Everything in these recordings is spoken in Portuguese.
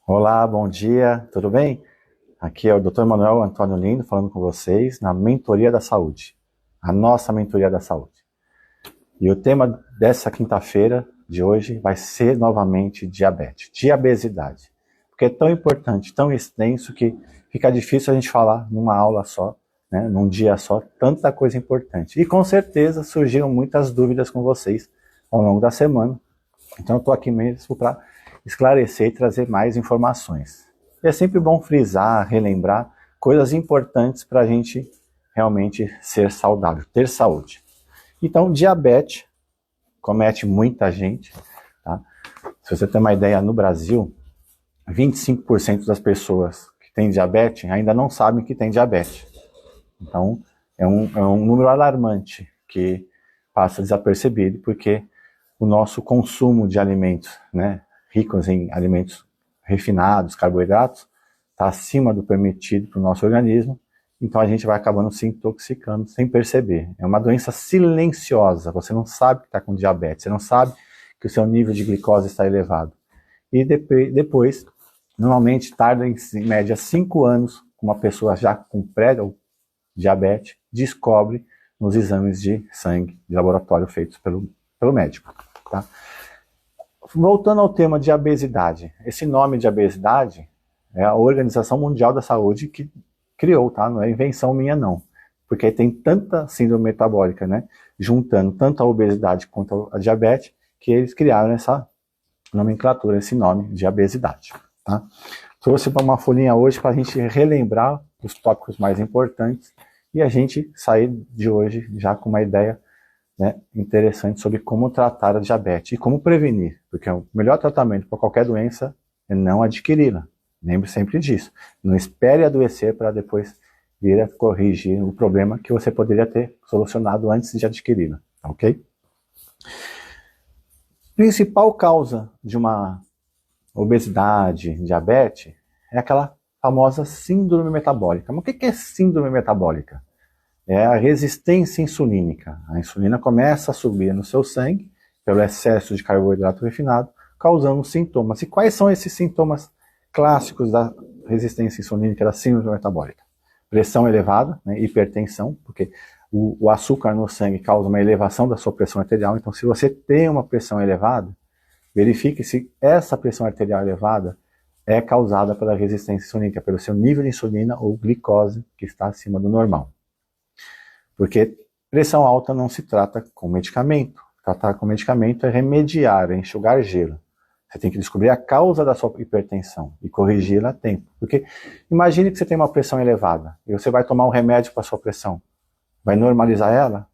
Olá, bom dia, tudo bem? Aqui é o Dr. Manuel Antônio Lindo falando com vocês na Mentoria da Saúde, a nossa Mentoria da Saúde. E o tema dessa quinta-feira de hoje vai ser novamente diabetes, diabesidade. Porque é tão importante, tão extenso que fica difícil a gente falar numa aula só, né, num dia só, tanta coisa importante. E com certeza surgiram muitas dúvidas com vocês ao longo da semana. Então eu estou aqui mesmo para esclarecer e trazer mais informações. E é sempre bom frisar, relembrar coisas importantes para a gente realmente ser saudável, ter saúde. Então, diabetes comete muita gente. Tá? Se você tem uma ideia, no Brasil, 25% das pessoas que têm diabetes ainda não sabem que têm diabetes. Então, é um número alarmante que passa desapercebido, porque o nosso consumo de alimentos, né, ricos em alimentos refinados, carboidratos, está acima do permitido para o nosso organismo, então a gente vai acabando se intoxicando sem perceber. É uma doença silenciosa, você não sabe que está com diabetes, você não sabe que o seu nível de glicose está elevado. E depois normalmente tarda em média 5 anos, uma pessoa já com pré-diabetes descobre nos exames de sangue de laboratório feitos pelo médico. Tá? Voltando ao tema de obesidade, esse nome de obesidade é a Organização Mundial da Saúde que criou, tá? Não é invenção minha não, porque tem tanta síndrome metabólica, né, juntando tanto a obesidade quanto a diabetes, que eles criaram essa nomenclatura, esse nome de obesidade. Tá? Trouxe para uma folhinha hoje para a gente relembrar os tópicos mais importantes e a gente sair de hoje já com uma ideia, né, interessante sobre como tratar a diabetes e como prevenir, porque o melhor tratamento para qualquer doença é não adquiri-la. Lembre sempre disso. Não espere adoecer para depois vir a corrigir o problema que você poderia ter solucionado antes de adquiri-la, ok? Principal causa de uma obesidade, diabetes, é aquela famosa síndrome metabólica. Mas o que é síndrome metabólica? É a resistência insulínica. A insulina começa a subir no seu sangue pelo excesso de carboidrato refinado, causando sintomas. E quais são esses sintomas clássicos da resistência insulínica, da síndrome metabólica? Pressão elevada, né, hipertensão, porque o açúcar no sangue causa uma elevação da sua pressão arterial. Então, se você tem uma pressão elevada, verifique se essa pressão arterial elevada é causada pela resistência insulínica, pelo seu nível de insulina ou glicose que está acima do normal. Porque pressão alta não se trata com medicamento. Tratar com medicamento é remediar, é enxugar gelo. Você tem que descobrir a causa da sua hipertensão e corrigi-la a tempo. Porque imagine que você tem uma pressão elevada e você vai tomar um remédio para a sua pressão. Vai normalizar ela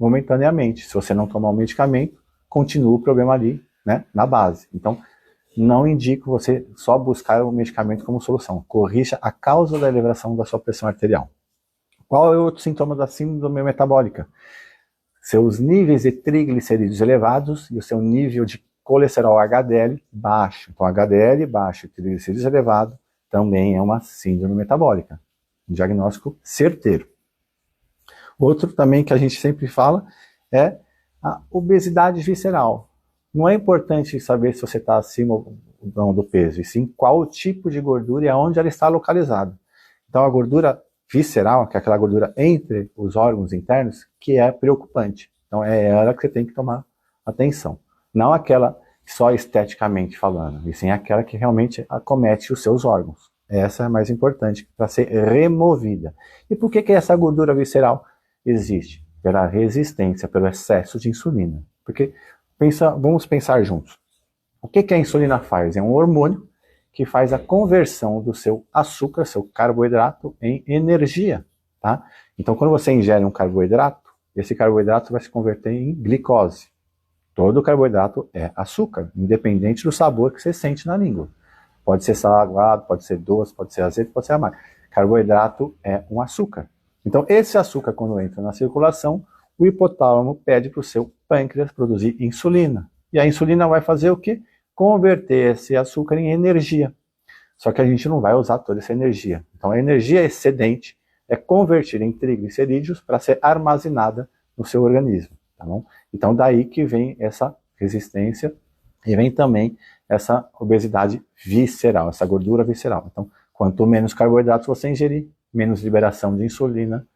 momentaneamente. Se você não tomar um medicamento, continua o problema ali, né, na base. Então, não indico você só buscar o medicamento como solução. Corrija a causa da elevação da sua pressão arterial. Qual é o outro sintoma da síndrome metabólica? Seus níveis de triglicerídeos elevados e o seu nível de colesterol HDL baixo. Então, HDL baixo e triglicerídeos elevado também é uma síndrome metabólica. Um diagnóstico certeiro. Outro também que a gente sempre fala é a obesidade visceral. Não é importante saber se você está acima ou não do peso, e sim qual o tipo de gordura e aonde ela está localizada. Então, a gordura visceral, que é aquela gordura entre os órgãos internos, que é preocupante. Então é ela que você tem que tomar atenção. Não aquela só esteticamente falando, e sim aquela que realmente acomete os seus órgãos. Essa é a mais importante para ser removida. E por que essa gordura visceral existe? Pela resistência, pelo excesso de insulina. Porque vamos pensar juntos. O que a insulina faz? É um hormônio que faz a conversão do seu açúcar, seu carboidrato, em energia. Tá? Então, quando você ingere um carboidrato, esse carboidrato vai se converter em glicose. Todo carboidrato é açúcar, independente do sabor que você sente na língua. Pode ser salgado, pode ser doce, pode ser azedo, pode ser amargo. Carboidrato é um açúcar. Então, esse açúcar, quando entra na circulação, o hipotálamo pede para o seu pâncreas produzir insulina. E a insulina vai fazer o quê? Converter esse açúcar em energia. Só que a gente não vai usar toda essa energia. Então a energia excedente é convertida em triglicerídeos para ser armazenada no seu organismo. Tá bom? Então daí que vem essa resistência e vem também essa obesidade visceral, essa gordura visceral. Então, quanto menos carboidratos você ingerir, menos liberação de insulina,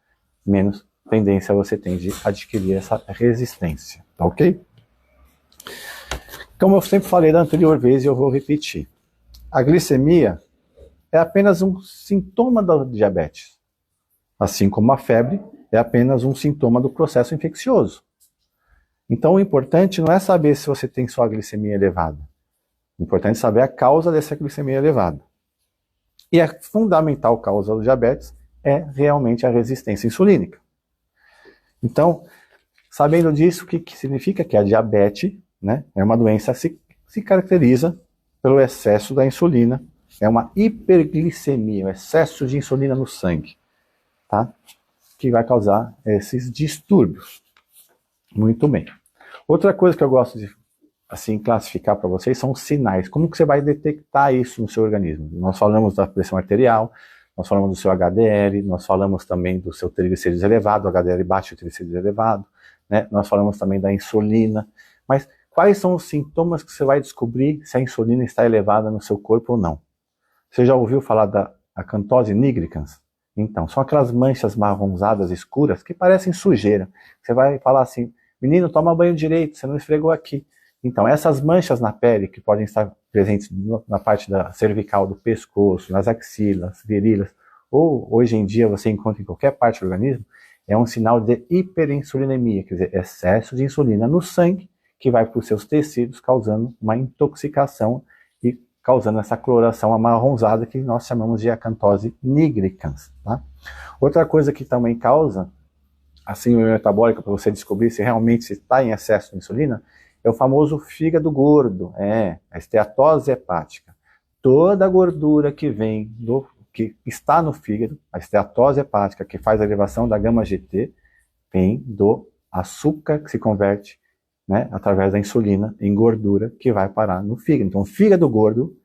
menos tendência você tem de adquirir essa resistência, tá ok? Como eu sempre falei da anterior vez e eu vou repetir, a glicemia é apenas um sintoma da diabetes, assim como a febre é apenas um sintoma do processo infeccioso. Então o importante não é saber se você tem só a glicemia elevada, o importante é saber a causa dessa glicemia elevada. E a fundamental causa do diabetes é realmente a resistência insulínica. Então, sabendo disso, o que significa que a diabetes, né, é uma doença que se caracteriza pelo excesso da insulina, é uma hiperglicemia, um excesso de insulina no sangue, tá? Que vai causar esses distúrbios. Muito bem. Outra coisa que eu gosto de assim classificar para vocês são os sinais. Como que você vai detectar isso no seu organismo? Nós falamos da pressão arterial, nós falamos do seu HDL, nós falamos também do seu triglicéridos elevado, HDL baixo e triglicéridos elevado, né? Nós falamos também da insulina. Mas quais são os sintomas que você vai descobrir se a insulina está elevada no seu corpo ou não? Você já ouviu falar da acantose nigricans? Então, são aquelas manchas marronzadas escuras que parecem sujeira. Você vai falar assim, menino, toma banho direito, você não esfregou aqui. Então, essas manchas na pele, que podem estar presentes na parte da cervical, do pescoço, nas axilas, virilhas, ou hoje em dia você encontra em qualquer parte do organismo, é um sinal de hiperinsulinemia, quer dizer, excesso de insulina no sangue, que vai para os seus tecidos, causando uma intoxicação e causando essa coloração amarronzada que nós chamamos de acantose nigricans. Tá? Outra coisa que também causa a síndrome metabólica, para você descobrir se realmente se está em excesso de insulina, é o famoso fígado gordo, a esteatose hepática. Toda a gordura que vem que está no fígado, a esteatose hepática, que faz a elevação da gama-GT, vem do açúcar que se converte, né, através da insulina em gordura que vai parar no fígado. Então, o fígado gordo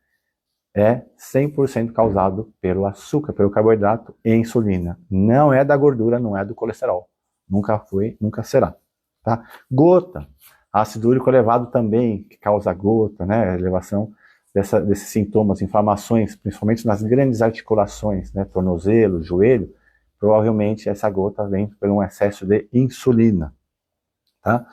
é 100% causado pelo açúcar, pelo carboidrato e insulina. Não é da gordura, não é do colesterol. Nunca foi, nunca será. Tá? Gota. Ácido úrico elevado também, que causa gota, né? A elevação desses sintomas, inflamações, principalmente nas grandes articulações, né? Tornozelo, joelho, provavelmente essa gota vem por um excesso de insulina. Tá?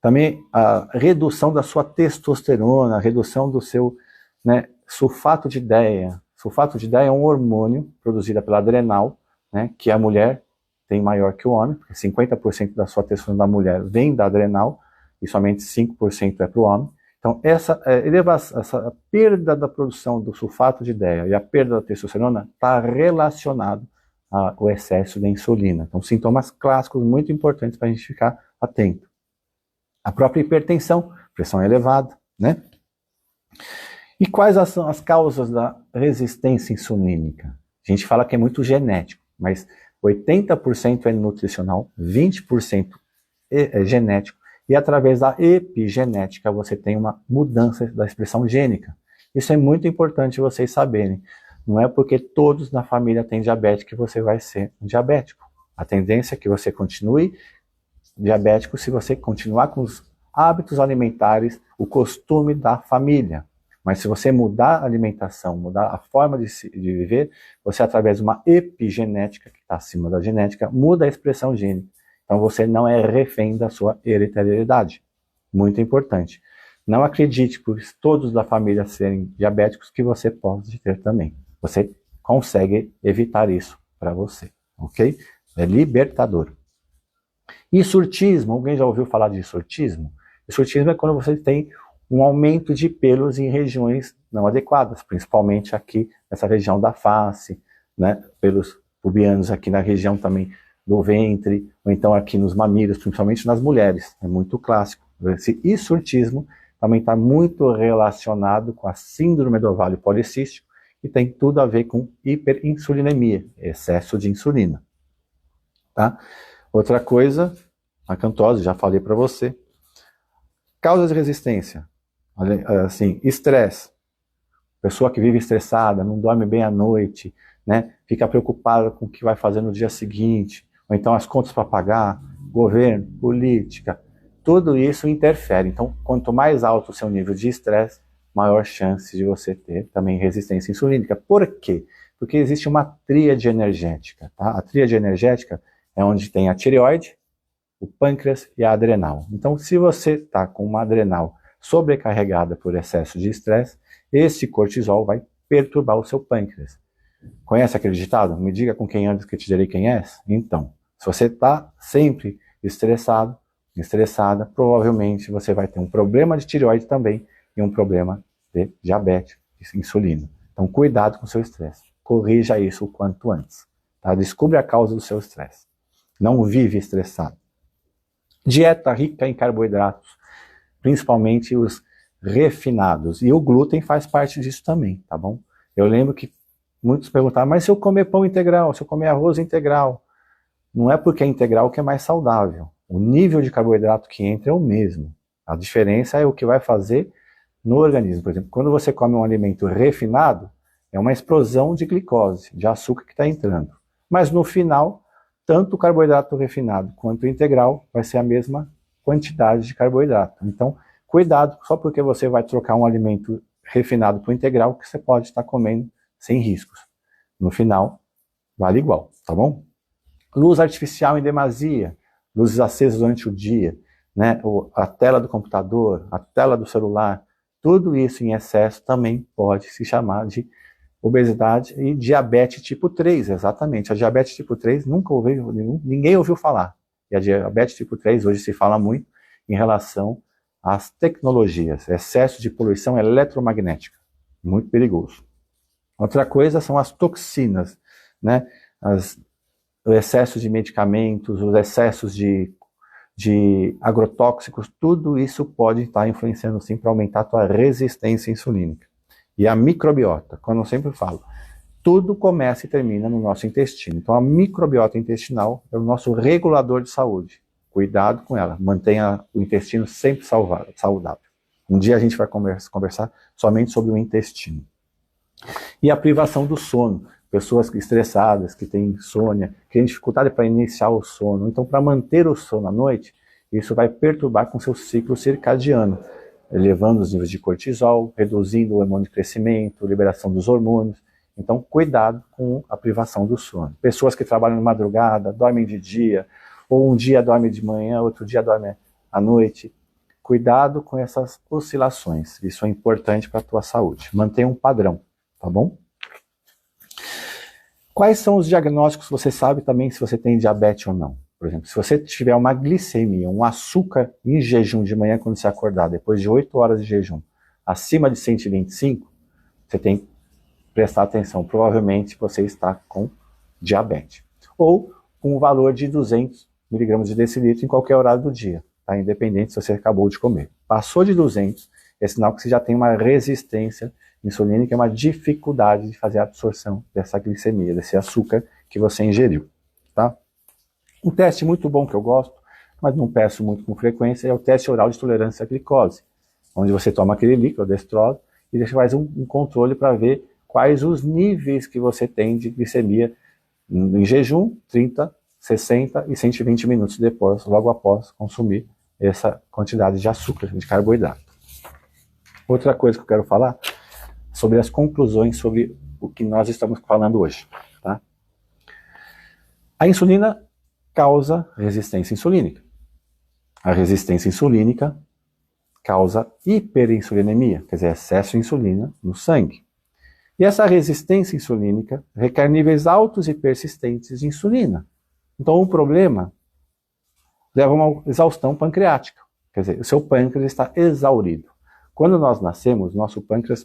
Também a redução da sua testosterona, a redução do seu, né, sulfato de ideia. Sulfato de ideia é um hormônio produzido pela adrenal, né, que a mulher tem maior que o homem, porque 50% da sua testosterona da mulher vem da adrenal, e somente 5% é para o homem. Então, essa perda da produção do sulfato de ideia e a perda da testosterona está relacionado ao excesso de insulina. Então, sintomas clássicos muito importantes para a gente ficar atento. A própria hipertensão, pressão elevada, né? E quais são as causas da resistência insulínica? A gente fala que é muito genético, mas 80% é nutricional, 20% é genético, e através da epigenética você tem uma mudança da expressão gênica. Isso é muito importante vocês saberem. Não é porque todos na família têm diabetes que você vai ser um diabético. A tendência é que você continue diabético se você continuar com os hábitos alimentares, o costume da família. Mas se você mudar a alimentação, mudar a forma de viver, você através de uma epigenética, que está acima da genética, muda a expressão gênica. Então você não é refém da sua hereditariedade. Muito importante. Não acredite por todos da família serem diabéticos que você pode ter também. Você consegue evitar isso para você, ok? É libertador. E surtismo, alguém já ouviu falar de surtismo? E surtismo é quando você tem um aumento de pelos em regiões não adequadas, principalmente aqui nessa região da face, né? Pelos pubianos aqui na região também do ventre, ou então aqui nos mamilos, principalmente nas mulheres. É muito clássico. Esse hirsutismo também está muito relacionado com a síndrome do ovário policístico e tem tudo a ver com hiperinsulinemia, excesso de insulina. Tá? Outra coisa, a acantose, já falei para você. Causas de resistência, assim, estresse. Pessoa que vive estressada, não dorme bem à noite, né? Fica preocupada com o que vai fazer no dia seguinte, ou então as contas para pagar, governo, política, tudo isso interfere. Então, quanto mais alto o seu nível de estresse, maior chance de você ter também resistência insulínica. Por quê? Porque existe uma tríade energética. Tá? A tríade energética é onde tem a tireoide, o pâncreas e a adrenal. Então, se você está com uma adrenal sobrecarregada por excesso de estresse, esse cortisol vai perturbar o seu pâncreas. Conhece aquele ditado? Me diga com quem andas que eu te direi quem és? Então, se você está sempre estressado, estressada, provavelmente você vai ter um problema de tireoide também e um problema de diabetes, de insulina. Então, cuidado com o seu estresse. Corrija isso o quanto antes. Tá? Descubra a causa do seu estresse. Não vive estressado. Dieta rica em carboidratos, principalmente os refinados. E o glúten faz parte disso também, tá bom? Eu lembro que muitos perguntaram, mas se eu comer pão integral, se eu comer arroz integral? Não é porque é integral que é mais saudável. O nível de carboidrato que entra é o mesmo. A diferença é o que vai fazer no organismo. Por exemplo, quando você come um alimento refinado, é uma explosão de glicose, de açúcar que está entrando. Mas no final, tanto o carboidrato refinado quanto o integral vai ser a mesma quantidade de carboidrato. Então, cuidado, só porque você vai trocar um alimento refinado para o integral, que você pode estar comendo sem riscos. No final, vale igual, tá bom? Luz artificial em demasia, luzes acesas durante o dia, né? A tela do computador, a tela do celular, tudo isso em excesso também pode se chamar de obesidade e diabetes tipo 3, exatamente. A diabetes tipo 3 ninguém ouviu falar. E a diabetes tipo 3 hoje se fala muito em relação às tecnologias, excesso de poluição eletromagnética, muito perigoso. Outra coisa são as toxinas, né? O excesso de medicamentos, os excessos de agrotóxicos, tudo isso pode estar influenciando sim para aumentar a tua resistência insulínica. E a microbiota, como eu sempre falo, tudo começa e termina no nosso intestino. Então a microbiota intestinal é o nosso regulador de saúde. Cuidado com ela, mantenha o intestino sempre saudável. Um dia a gente vai conversar somente sobre o intestino. E a privação do sono. Pessoas estressadas, que têm insônia, que têm dificuldade para iniciar o sono. Então, para manter o sono à noite, isso vai perturbar com seu ciclo circadiano, elevando os níveis de cortisol, reduzindo o hormônio de crescimento, liberação dos hormônios. Então, cuidado com a privação do sono. Pessoas que trabalham de madrugada, dormem de dia, ou um dia dorme de manhã, outro dia dorme à noite. Cuidado com essas oscilações. Isso é importante para a tua saúde. Mantenha um padrão, tá bom? Quais são os diagnósticos? Você sabe também se você tem diabetes ou não. Por exemplo, se você tiver uma glicemia, um açúcar em jejum de manhã quando você acordar, depois de 8 horas de jejum, acima de 125, você tem que prestar atenção. Provavelmente você está com diabetes. Ou com um valor de 200 miligramas de decilitro em qualquer horário do dia, tá? Independente se você acabou de comer. Passou de 200, é sinal que você já tem uma resistência insulínica, é uma dificuldade de fazer a absorção dessa glicemia, desse açúcar que você ingeriu, tá? Um teste muito bom que eu gosto, mas não peço muito com frequência, é o teste oral de tolerância à glicose, onde você toma aquele líquido, a destrose, e você faz um controle para ver quais os níveis que você tem de glicemia em jejum, 30, 60 e 120 minutos depois, logo após consumir essa quantidade de açúcar, de carboidrato. Outra coisa que eu quero falar sobre as conclusões sobre o que nós estamos falando hoje, tá? A insulina causa resistência insulínica. A resistência insulínica causa hiperinsulinemia, quer dizer, excesso de insulina no sangue. E essa resistência insulínica requer níveis altos e persistentes de insulina. Então o problema leva a uma exaustão pancreática, quer dizer, o seu pâncreas está exaurido. Quando nós nascemos, nosso pâncreas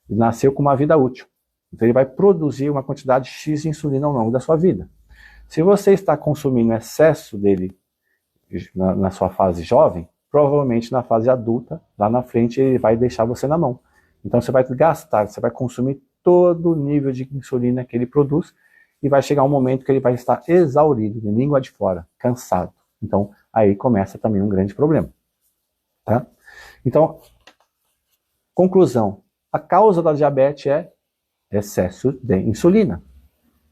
nasceu com uma vida útil. Então ele vai produzir uma quantidade X de insulina ao longo da sua vida. Se você está consumindo excesso dele na sua fase jovem, provavelmente na fase adulta, lá na frente, ele vai deixar você na mão. Então você vai gastar, você vai consumir todo o nível de insulina que ele produz e vai chegar um momento que ele vai estar exaurido, de língua de fora, cansado. Então aí começa também um grande problema, tá? Então, conclusão. A causa da diabetes é excesso de insulina,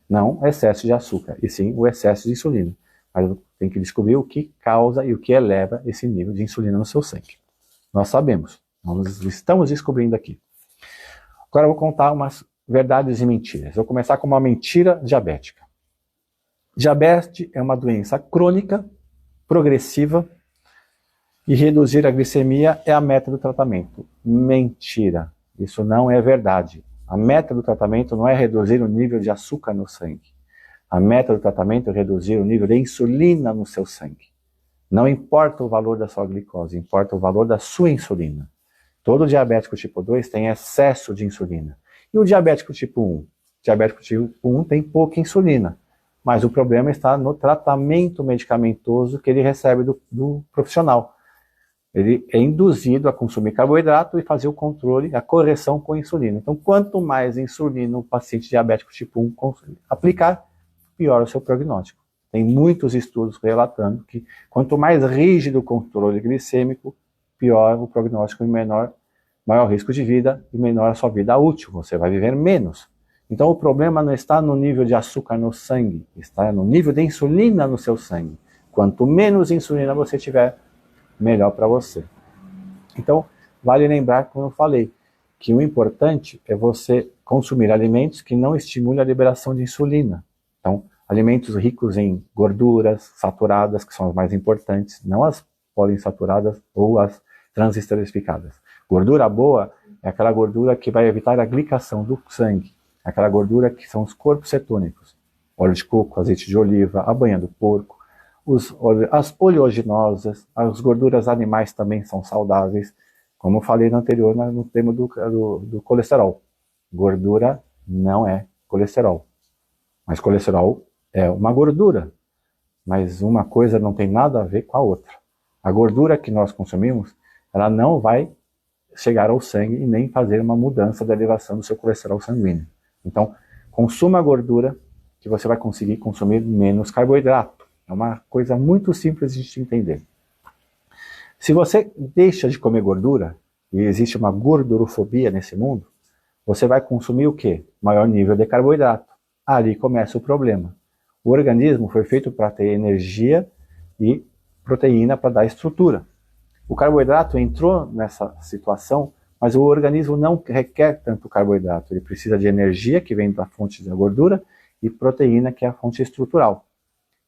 não excesso de açúcar, e sim o excesso de insulina. Mas tem que descobrir o que causa e o que eleva esse nível de insulina no seu sangue. Nós sabemos, Estamos descobrindo aqui. Agora eu vou contar umas verdades e mentiras. Vou começar com uma mentira diabética. Diabetes é uma doença crônica, progressiva, e reduzir a glicemia é a meta do tratamento. Mentira. Isso não é verdade. A meta do tratamento não é reduzir o nível de açúcar no sangue. A meta do tratamento é reduzir o nível de insulina no seu sangue. Não importa o valor da sua glicose, importa o valor da sua insulina. Todo diabético tipo 2 tem excesso de insulina. E o diabético tipo 1? O diabético tipo 1 tem pouca insulina. Mas o problema está no tratamento medicamentoso que ele recebe do profissional. Ele é induzido a consumir carboidrato e fazer o controle, a correção com insulina. Então, quanto mais insulina o paciente diabético tipo 1 aplicar, pior o seu prognóstico. Tem muitos estudos relatando que quanto mais rígido o controle glicêmico, pior o prognóstico e maior risco de vida e menor a sua vida útil. Você vai viver menos. Então, o problema não está no nível de açúcar no sangue, está no nível de insulina no seu sangue. Quanto menos insulina você tiver, melhor para você. Então, vale lembrar, como eu falei, que o importante é você consumir alimentos que não estimulem a liberação de insulina. Então, alimentos ricos em gorduras saturadas, que são as mais importantes, não as poliinsaturadas ou as transesterificadas. Gordura boa é aquela gordura que vai evitar a glicação do sangue, aquela gordura que são os corpos cetônicos, óleo de coco, azeite de oliva, a banha do porco, as oleaginosas, as gorduras animais também são saudáveis, como eu falei no anterior, no tema do colesterol. Gordura não é colesterol, mas colesterol é uma gordura, mas uma coisa não tem nada a ver com a outra. A gordura que nós consumimos, ela não vai chegar ao sangue e nem fazer uma mudança da elevação do seu colesterol sanguíneo. Então, consuma a gordura que você vai conseguir consumir menos carboidrato. É uma coisa muito simples de se entender. Se você deixa de comer gordura, e existe uma gordurofobia nesse mundo, você vai consumir o quê? Maior nível de carboidrato. Ali começa o problema. O organismo foi feito para ter energia e proteína para dar estrutura. O carboidrato entrou nessa situação, mas o organismo não requer tanto carboidrato. Ele precisa de energia, que vem da fonte da gordura, e proteína, que é a fonte estrutural.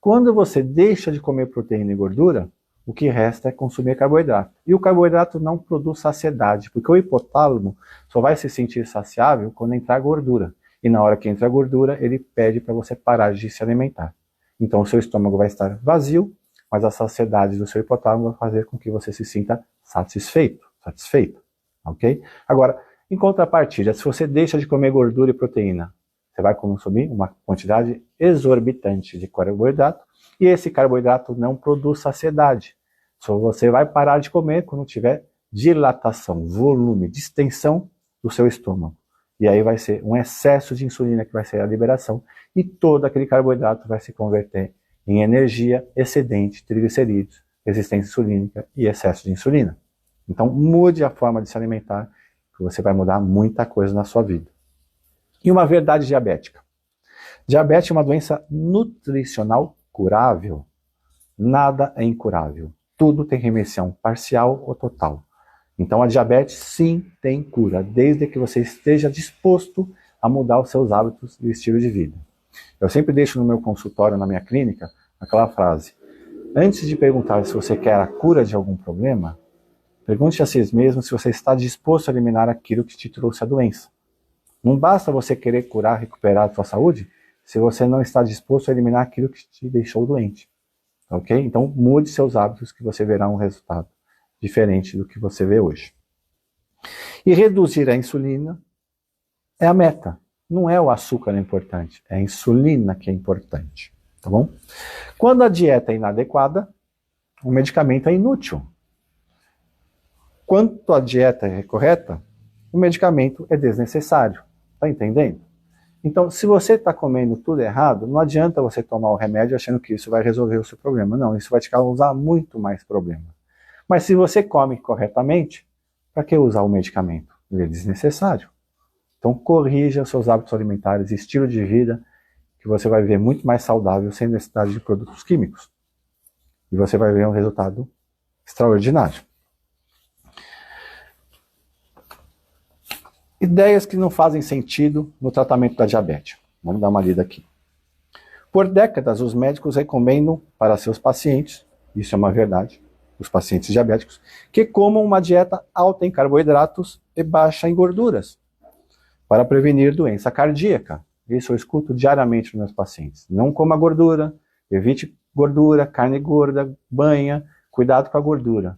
Quando você deixa de comer proteína e gordura, o que resta é consumir carboidrato. E o carboidrato não produz saciedade, porque o hipotálamo só vai se sentir saciável quando entrar gordura. E na hora que entra gordura, ele pede para você parar de se alimentar. Então o seu estômago vai estar vazio, mas a saciedade do seu hipotálamo vai fazer com que você se sinta satisfeito. Ok? Agora, em contrapartida, se você deixa de comer gordura e proteína, você vai consumir uma quantidade exorbitante de carboidrato e esse carboidrato não produz saciedade. Só você vai parar de comer quando tiver dilatação, volume, distensão do seu estômago. E aí vai ser um excesso de insulina que vai ser a liberação e todo aquele carboidrato vai se converter em energia, excedente, triglicerídeos, resistência insulínica e excesso de insulina. Então mude a forma de se alimentar, que você vai mudar muita coisa na sua vida. E uma verdade diabética. Diabetes é uma doença nutricional curável. Nada é incurável. Tudo tem remissão parcial ou total. Então a diabetes sim tem cura, desde que você esteja disposto a mudar os seus hábitos e estilo de vida. Eu sempre deixo no meu consultório, na minha clínica, aquela frase: antes de perguntar se você quer a cura de algum problema, pergunte a si mesmo se você está disposto a eliminar aquilo que te trouxe a doença. Não basta você querer curar, recuperar a sua saúde, se você não está disposto a eliminar aquilo que te deixou doente. Ok? Então mude seus hábitos que você verá um resultado diferente do que você vê hoje. E reduzir a insulina é a meta. Não é o açúcar importante, é a insulina que é importante. Tá bom? Quando a dieta é inadequada, o medicamento é inútil. Quando a dieta é correta, o medicamento é desnecessário. Tá entendendo? Então, se você está comendo tudo errado, não adianta você tomar o remédio achando que isso vai resolver o seu problema. Não, isso vai te causar muito mais problema. Mas se você come corretamente, para que usar o medicamento? Ele é desnecessário. Então, corrija os seus hábitos alimentares, estilo de vida, que você vai ver muito mais saudável, sem necessidade de produtos químicos. E você vai ver um resultado extraordinário. Ideias que não fazem sentido no tratamento da diabetes. Vamos dar uma lida aqui. Por décadas, os médicos recomendam para seus pacientes, isso é uma verdade, os pacientes diabéticos, que comam uma dieta alta em carboidratos e baixa em gorduras, para prevenir doença cardíaca. Isso eu escuto diariamente nos meus pacientes. Não coma gordura, evite gordura, carne gorda, banha, cuidado com a gordura.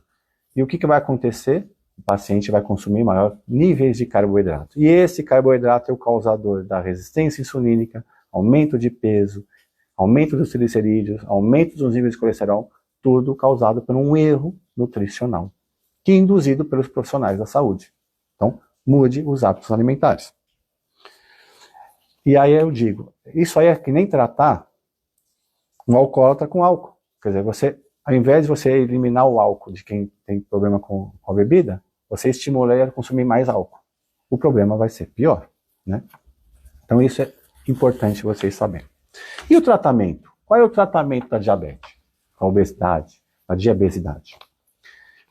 E o que vai acontecer? O paciente vai consumir maior níveis de carboidrato. E esse carboidrato é o causador da resistência insulínica, aumento de peso, aumento dos triglicerídeos, aumento dos níveis de colesterol, tudo causado por um erro nutricional, que é induzido pelos profissionais da saúde. Então, mude os hábitos alimentares. E aí eu digo, isso aí é que nem tratar um alcoólatra com álcool. Quer dizer, ao invés de você eliminar o álcool de quem tem problema com a bebida, você estimula ele a consumir mais álcool. O problema vai ser pior, né? Então isso é importante vocês saberem. E o tratamento? Qual é o tratamento da diabetes, da obesidade, da diabesidade?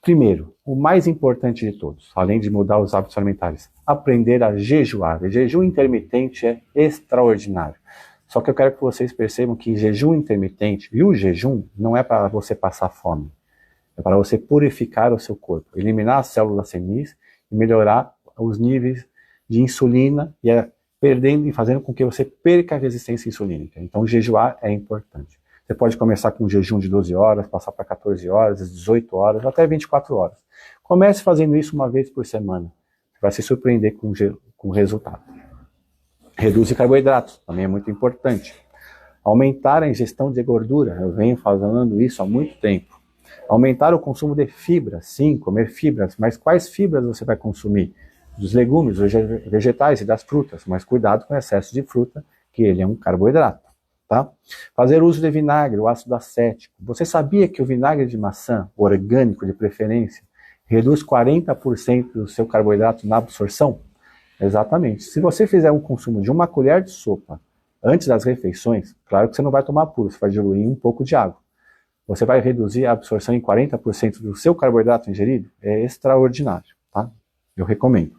Primeiro, o mais importante de todos, além de mudar os hábitos alimentares, aprender a jejuar. E jejum intermitente é extraordinário. Só que eu quero que vocês percebam que jejum intermitente, e o jejum não é para você passar fome, é para você purificar o seu corpo, eliminar as células senis e melhorar os níveis de insulina e perdendo e fazendo com que você perca a resistência insulínica. Então, jejuar é importante. Você pode começar com um jejum de 12 horas, passar para 14 horas, 18 horas, até 24 horas. Comece fazendo isso uma vez por semana. Você vai se surpreender com o resultado. Reduzir carboidratos, também é muito importante. Aumentar a ingestão de gordura, eu venho falando isso há muito tempo. Aumentar o consumo de fibras, sim, comer fibras, mas quais fibras você vai consumir? Dos legumes, dos vegetais e das frutas, mas cuidado com o excesso de fruta, que ele é um carboidrato, tá? Fazer uso de vinagre, o ácido acético. Você sabia que o vinagre de maçã, orgânico de preferência, reduz 40% do seu carboidrato na absorção? Exatamente. Se você fizer um consumo de uma colher de sopa antes das refeições, claro que você não vai tomar puro, você vai diluir um pouco de água. Você vai reduzir a absorção em 40% do seu carboidrato ingerido? É extraordinário, tá? Eu recomendo.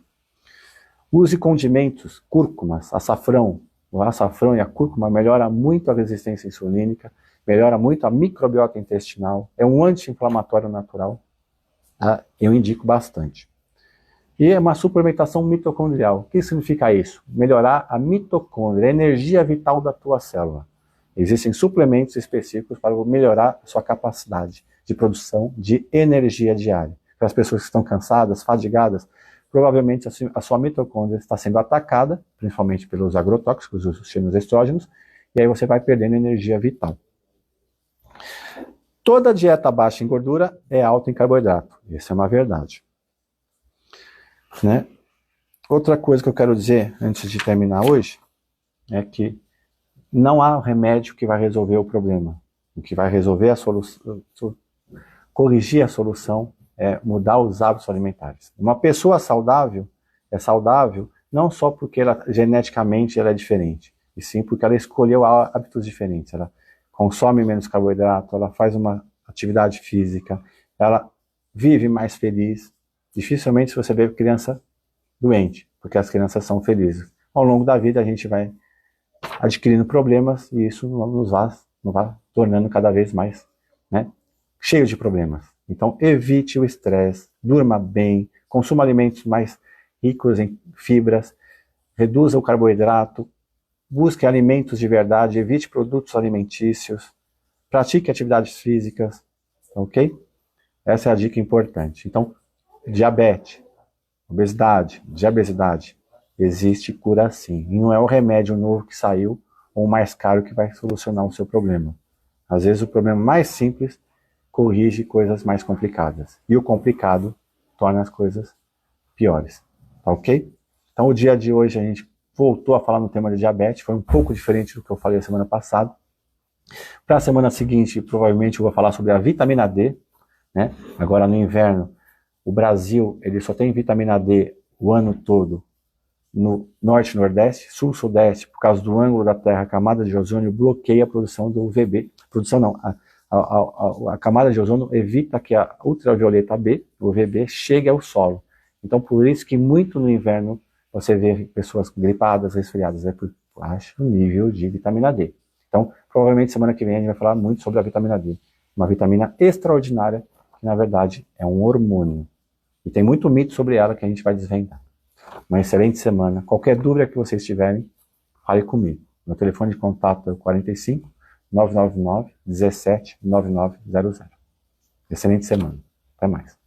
Use condimentos, cúrcumas, açafrão. O açafrão e a cúrcuma melhora muito a resistência insulínica, melhora muito a microbiota intestinal, é um anti-inflamatório natural, tá? Eu indico bastante. E é uma suplementação mitocondrial. O que significa isso? Melhorar a mitocôndria, a energia vital da tua célula. Existem suplementos específicos para melhorar a sua capacidade de produção de energia diária. Para as pessoas que estão cansadas, fadigadas, provavelmente a sua mitocôndria está sendo atacada, principalmente pelos agrotóxicos, os xenoestrógenos, e aí você vai perdendo energia vital. Toda dieta baixa em gordura é alta em carboidrato. Essa é uma verdade. Né? Outra coisa que eu quero dizer, antes de terminar hoje, é que não há remédio que vai resolver o problema. O que vai resolver a solução, corrigir a solução, é mudar os hábitos alimentares. Uma pessoa saudável é saudável não só porque geneticamente ela é diferente, e sim porque ela escolheu hábitos diferentes. Ela consome menos carboidrato, ela faz uma atividade física, ela vive mais feliz. Dificilmente você vê criança doente, porque as crianças são felizes. Ao longo da vida a gente vai adquirindo problemas e isso nos vai tornando cada vez mais, né, cheio de problemas. Então evite o estresse, durma bem, consuma alimentos mais ricos em fibras, reduza o carboidrato, busque alimentos de verdade, evite produtos alimentícios, pratique atividades físicas, ok? Essa é a dica importante. Então, diabetes, obesidade, diabesidade, existe cura sim. E não é o remédio novo que saiu ou mais caro que vai solucionar o seu problema. Às vezes o problema mais simples corrige coisas mais complicadas. E o complicado torna as coisas piores. Tá ok? Então o dia de hoje a gente voltou a falar no tema de diabetes. Foi um pouco diferente do que eu falei a semana passada. Para a semana seguinte, provavelmente eu vou falar sobre a vitamina D. Né? Agora no inverno, o Brasil ele só tem vitamina D o ano todo no norte e nordeste, sul e sudeste, por causa do ângulo da Terra, a camada de ozônio bloqueia a produção do UVB. Produção não, a camada de ozônio evita que a ultravioleta B, o UVB, chegue ao solo. Então por isso que muito no inverno você vê pessoas gripadas, resfriadas, é por baixo nível de vitamina D. Então, provavelmente semana que vem a gente vai falar muito sobre a vitamina D. Uma vitamina extraordinária, que na verdade é um hormônio. E tem muito mito sobre ela que a gente vai desvendar. Uma excelente semana. Qualquer dúvida que vocês tiverem, fale comigo. Meu telefone de contato é o 45 999 17 9900. Excelente semana. Até mais.